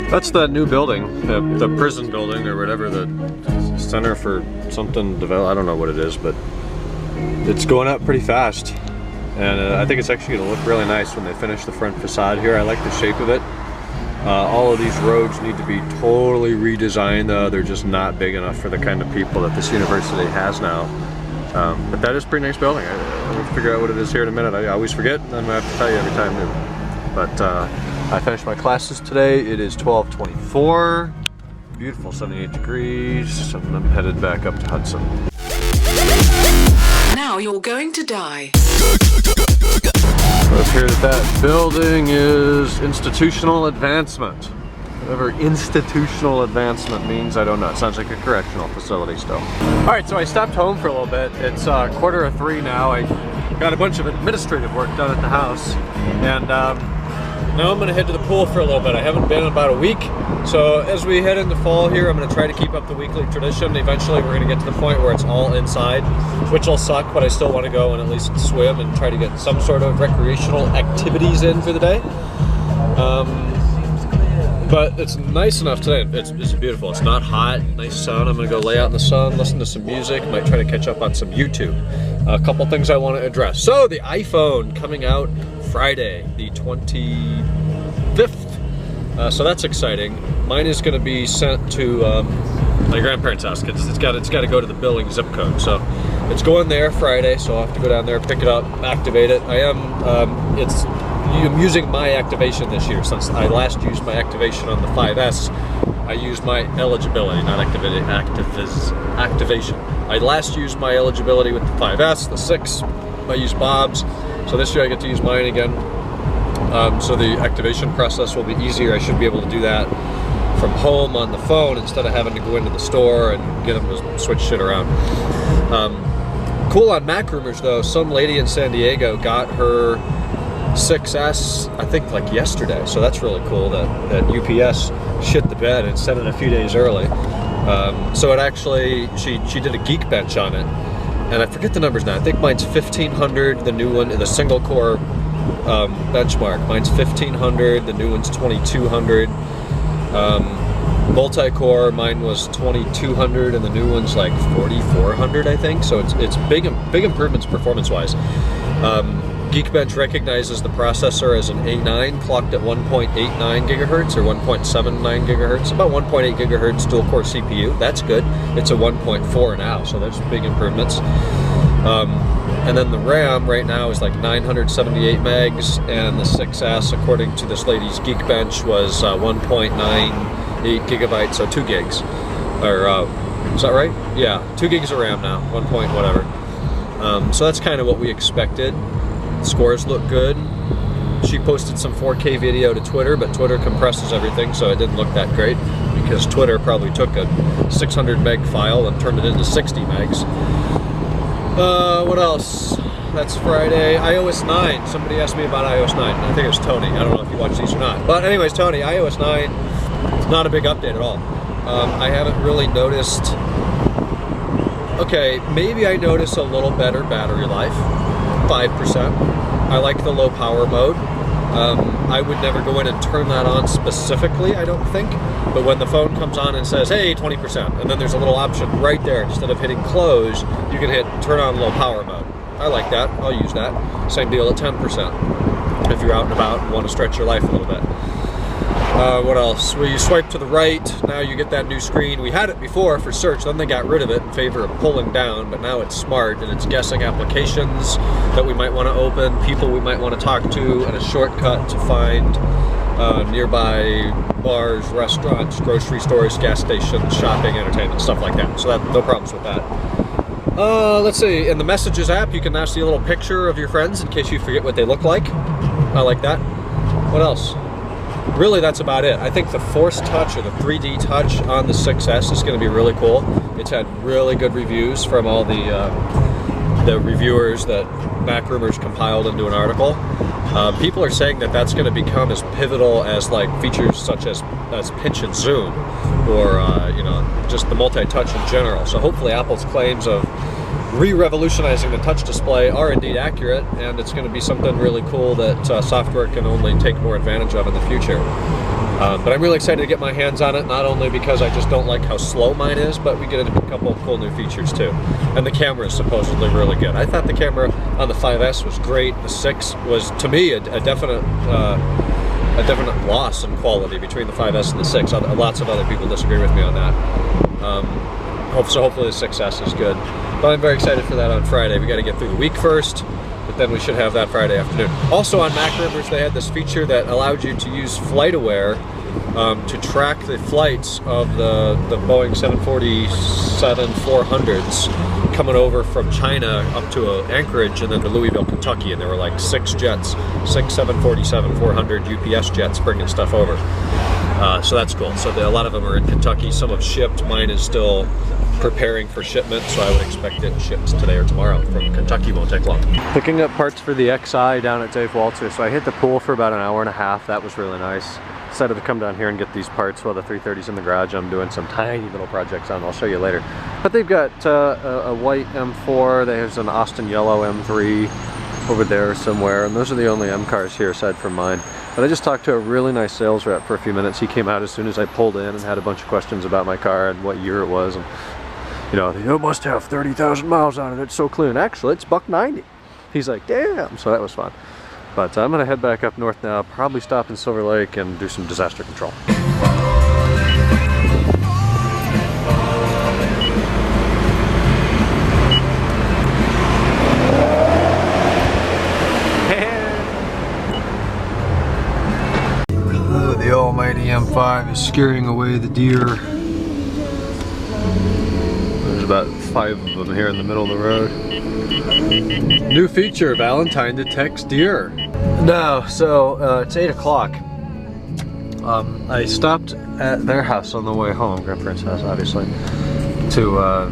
That's that new building, the prison building or whatever, the center for something develop. I don't know what it is, but it's going up pretty fast. And I think it's actually going to look really nice when they finish the front facade here. I like the shape of it. All of these roads need to be totally redesigned though. They're just not big enough for the kind of people that this university has now. But that is a pretty nice building. I'll figure out what it is here in a minute. I always forget, and I'm going to have to tell you every time new. But I finished my classes today. It is 12:24. Beautiful 78 degrees. And I'm headed back up to Hudson. Now you're going to die. It appears that building is institutional advancement. Whatever institutional advancement means, I don't know. It sounds like a correctional facility still. Alright, so I stopped home for a little bit. It's 2:45 now. I got a bunch of administrative work done at the house. And now I'm going to head to the pool for a little bit. I haven't been in about a week. So as we head into fall here, I'm going to try to keep up the weekly tradition. Eventually we're going to get to the point where it's all inside, which will suck, but I still want to go and at least swim and try to get some sort of recreational activities in for the day. But it's nice enough today. It's beautiful. It's not hot, nice sun. I'm going to go lay out in the sun, listen to some music, might try to catch up on some YouTube. A couple things I want to address. So the iPhone coming out Friday, the 25th. So that's exciting. Mine is going to be sent to my grandparents' house because it's got to go to the billing zip code. So it's going there Friday. So I'll have to go down there, pick it up, activate it. I'm using my activation this year. Since I last used my activation on the 5S, I used my eligibility, not activation. I last used my eligibility with the 5S, the 6. I used Bob's. So this year I get to use mine again. So the activation process will be easier. I should be able to do that from home on the phone instead of having to go into the store and get them to switch shit around. Cool on Mac rumors though, some lady in San Diego got her 6S, I think like yesterday. So that's really cool that UPS shit the bed and sent it a few days early. So it actually, she did a Geekbench on it. And I forget the numbers now. I think mine's 1500, the new one, the single core benchmark. Mine's 1500, the new one's 2200. Multi-core, mine was 2200, and the new one's like 4400, I think. So it's big improvements performance-wise. Geekbench recognizes the processor as an A9 clocked at 1.89 gigahertz or 1.79 gigahertz, about 1.8 gigahertz dual-core CPU. That's good. It's a 1.4 now, so there's big improvements. And then the RAM right now is like 978 megs, and the 6S, according to this lady's Geekbench, was 1.98 gigabytes, so 2 gigs. Or, is that right? Yeah, 2 gigs of RAM now, 1 point whatever. So that's kind of what we expected. Scores look good. She posted some 4K video to Twitter, but Twitter compresses everything, so it didn't look that great because Twitter probably took a 600 meg file and turned it into 60 megs. What else? That's Friday. iOS 9. Somebody asked me about iOS 9. I think it was Tony. I don't know if you watch these or not. But anyways, Tony, iOS 9, it's not a big update at all. I haven't really noticed... Okay, maybe I notice a little better battery life. 5%. I like the low power mode. I would never go in and turn that on specifically, I don't think. But when the phone comes on and says, hey, 20%, and then there's a little option right there, instead of hitting close, you can hit turn on low power mode. I like that. I'll use that. Same deal at 10% if you're out and about and want to stretch your life a little bit. What else? Well, you swipe to the right, now you get that new screen. We had it before for search, then they got rid of it in favor of pulling down, but now it's smart and it's guessing applications that we might want to open, people we might want to talk to, and a shortcut to find nearby bars, restaurants, grocery stores, gas stations, shopping, entertainment, stuff like that. So that, no problems with that. Let's see, in the Messages app, you can now see a little picture of your friends in case you forget what they look like. I like that. What else? Really, that's about it. I think the Force Touch or the 3D Touch on the 6S is going to be really cool. It's had really good reviews from all the reviewers that Mac Rumors compiled into an article. People are saying that that's going to become as pivotal as like features such as pinch and zoom, or you know, just the multi-touch in general. So hopefully Apple's claims of re-revolutionizing the touch display are indeed accurate, and it's going to be something really cool that software can only take more advantage of in the future. But I'm really excited to get my hands on it, not only because I just don't like how slow mine is, but we get a couple of cool new features too. And the camera is supposedly really good. I thought the camera on the 5S was great. The 6 was, to me, a definite loss in quality between the 5S and the 6. Lots of other people disagree with me on that. So hopefully the 6S is good. But I'm very excited for that on Friday. We got to get through the week first, but then we should have that Friday afternoon. Also on Mac Rivers, they had this feature that allowed you to use FlightAware to track the flights of the Boeing 747-400s coming over from China up to Anchorage and then to Louisville, Kentucky, and there were like 6 jets, 6 747-400 UPS jets bringing stuff over. So that's cool. So a lot of them are in Kentucky. Some have shipped. Mine is still preparing for shipment, so I would expect it shipped today or tomorrow from Kentucky. Won't take long. Picking up parts for the XI down at Dave Walter. So I hit the pool for about an hour and a half. That was really nice. Decided to come down here and get these parts while the 330's in the garage. I'm doing some tiny little projects on. I'll show you later. But they've got a white M4. There's an Austin yellow M3 over there somewhere, and those are the only M cars here aside from mine. But I just talked to a really nice sales rep for a few minutes. He came out as soon as I pulled in and had a bunch of questions about my car and what year it was, and you know, it must have 30,000 miles on it, it's so clean. Actually, it's $190. He's like, damn, so that was fun. But I'm gonna head back up north now, probably stop in Silver Lake and do some disaster control. The almighty M5 is scaring away the deer. There's about 5 of them here in the middle of the road. New feature, Valentine detects deer. No, so it's 8 o'clock. I stopped at their house on the way home, grandparents' house obviously, to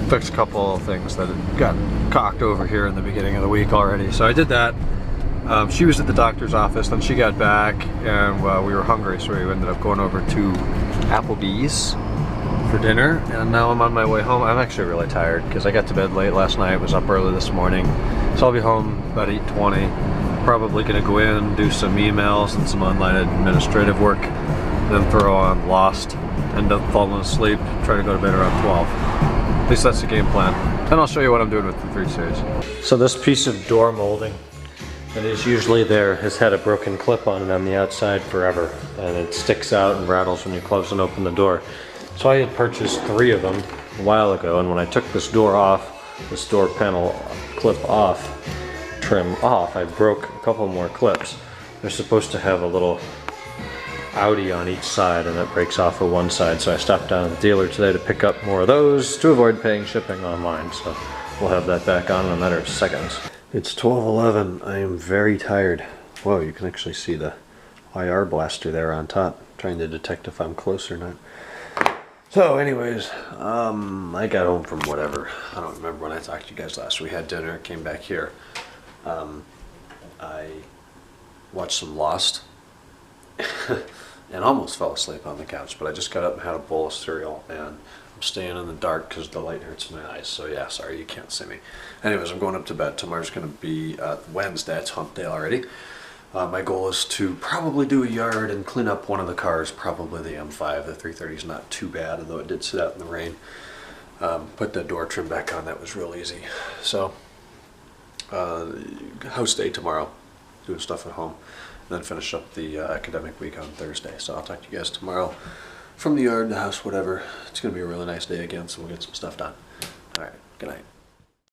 fix a couple of things that had gotten cocked over here in the beginning of the week already. So I did that. She was at the doctor's office, then she got back, and we were hungry, so we ended up going over to Applebee's for dinner, and now I'm on my way home. I'm actually really tired because I got to bed late last night, was up early this morning, so I'll be home about 8:20. Probably gonna go in, do some emails and some online administrative work, then throw on Lost, end up falling asleep, try to go to bed around 12. At least that's the game plan. Then I'll show you what I'm doing with the 3 Series. So this piece of door molding that is usually there has had a broken clip on it on the outside forever, and it sticks out and rattles when you close and open the door. So I had purchased 3 of them a while ago, and when I took this door off, this door panel clip off, trim off, I broke a couple more clips. They're supposed to have a little outie on each side, and it breaks off of one side, so I stopped down at the dealer today to pick up more of those to avoid paying shipping online, so we'll have that back on in a matter of seconds. It's 12:11. I am very tired. Whoa, you can actually see the IR blaster there on top, trying to detect if I'm close or not. So anyways, I got home from whatever. I don't remember when I talked to you guys last. We had dinner, came back here. I watched some Lost and almost fell asleep on the couch, but I just got up and had a bowl of cereal, and I'm staying in the dark because the light hurts my eyes, so yeah, sorry you can't see me. Anyways, I'm going up to bed. Tomorrow's going to be Wednesday. It's hump day already. My goal is to probably do a yard and clean up one of the cars, probably the M5. The 330 is not too bad, although it did sit out in the rain. Put the door trim back on. That was real easy. So, house day tomorrow, doing stuff at home, and then finish up the academic week on Thursday. So I'll talk to you guys tomorrow from the yard, the house, whatever. It's going to be a really nice day again, so we'll get some stuff done. All right, good night.